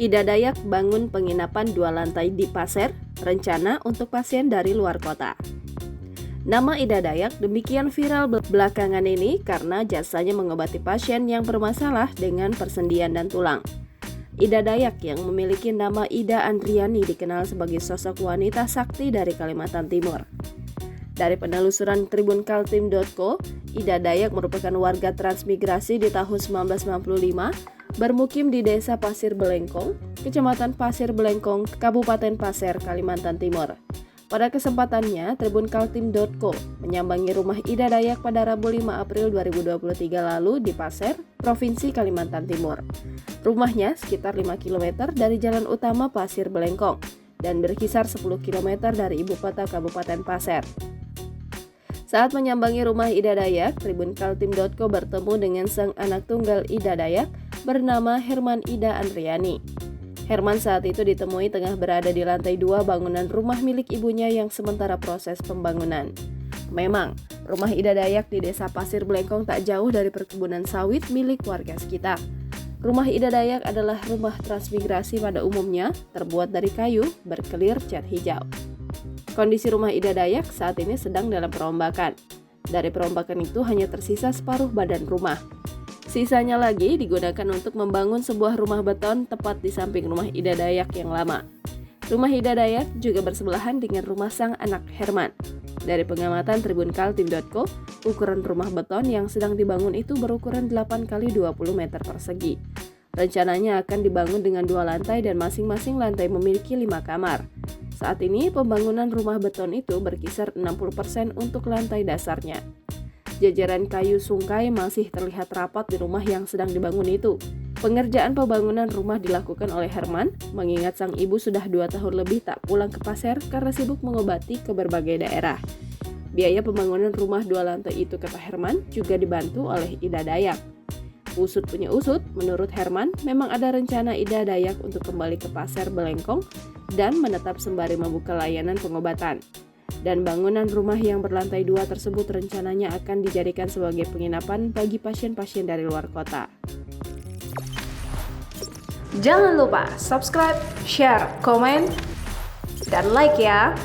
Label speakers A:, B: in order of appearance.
A: Ida Dayak bangun penginapan 2 lantai di Pasir, rencana untuk pasien dari luar kota. Nama Ida Dayak demikian viral belakangan ini karena jasanya mengobati pasien yang bermasalah dengan persendian dan tulang. Ida Dayak yang memiliki nama Ida Andriani dikenal sebagai sosok wanita sakti dari Kalimantan Timur. Dari penelusuran tribunkaltim.co, Ida Dayak merupakan warga transmigrasi di tahun 1995, bermukim di Desa Pasir Belengkong, Kecamatan Pasir Belengkong, Kabupaten Pasir, Kalimantan Timur. Pada kesempatannya, tribunkaltim.co menyambangi rumah Ida Dayak pada Rabu 5 April 2023 lalu di Pasir, Provinsi Kalimantan Timur. Rumahnya sekitar 5 km dari jalan utama Pasir Belengkong dan berkisar 10 km dari ibu kota Kabupaten Pasir. Saat menyambangi rumah Ida Dayak, tribunkaltim.co bertemu dengan sang anak tunggal Ida Dayak bernama Herman Ida Andriani. Herman saat itu ditemui tengah berada di lantai 2 bangunan rumah milik ibunya yang sementara proses pembangunan. Memang, rumah Ida Dayak di Desa Pasir Belengkong tak jauh dari perkebunan sawit milik warga sekitar. Rumah Ida Dayak adalah rumah transmigrasi pada umumnya, terbuat dari kayu, berkelir cat hijau. Kondisi rumah Ida Dayak saat ini sedang dalam perombakan. Dari perombakan itu hanya tersisa separuh badan rumah. Sisanya lagi digunakan untuk membangun sebuah rumah beton tepat di samping rumah Ida Dayak yang lama. Rumah Ida Dayak juga bersebelahan dengan rumah sang anak Herman. Dari pengamatan tribunkaltim.co, ukuran rumah beton yang sedang dibangun itu berukuran 8 x 20 meter persegi. Rencananya akan dibangun dengan 2 lantai dan masing-masing lantai memiliki 5 kamar. Saat ini pembangunan rumah beton itu berkisar 60% untuk lantai dasarnya. Jajaran kayu sungkai masih terlihat rapat di rumah yang sedang dibangun itu. Pengerjaan pembangunan rumah dilakukan oleh Herman, mengingat sang ibu sudah 2 tahun lebih tak pulang ke Pasir karena sibuk mengobati ke berbagai daerah. Biaya pembangunan rumah 2 lantai itu, kata Herman, juga dibantu oleh Ida Dayak. Usut punya usut, menurut Herman, memang ada rencana Ida Dayak untuk kembali ke Pasir Belengkong dan menetap sembari membuka layanan pengobatan. Dan bangunan rumah yang berlantai 2 tersebut rencananya akan dijadikan sebagai penginapan bagi pasien-pasien dari luar kota.
B: Jangan lupa subscribe, share, komen, dan like ya!